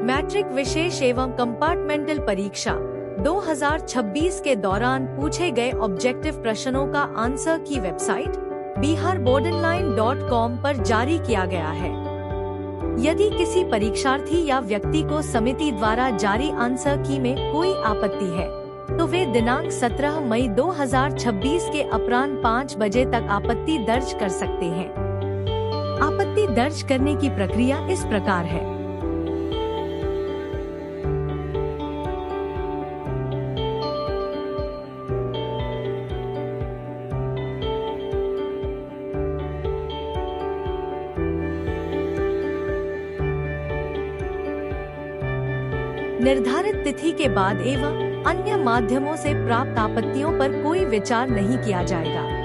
Matric विशेष एवं compartmental परीक्षा 2026 के दौरान पूछे गए ऑब्जेक्टिव प्रश्नों का आंसर की वेबसाइट biharborderline.com पर जारी किया गया है। यदि किसी परीक्षार्थी या व्यक्ति को समिति द्वारा जारी आंसर की में कोई आपत्ति है तो वे दिनांक 17 मई 2026 के अपराह्न 5 बजे तक आपत्ति दर्ज कर सकते हैं। आपत्ति दर्ज करने की प्रक्रिया इस प्रकार है। निर्धारित तिथि के बाद एवं अन्य माध्यमों से प्राप्त आपत्तियों पर कोई विचार नहीं किया जाएगा।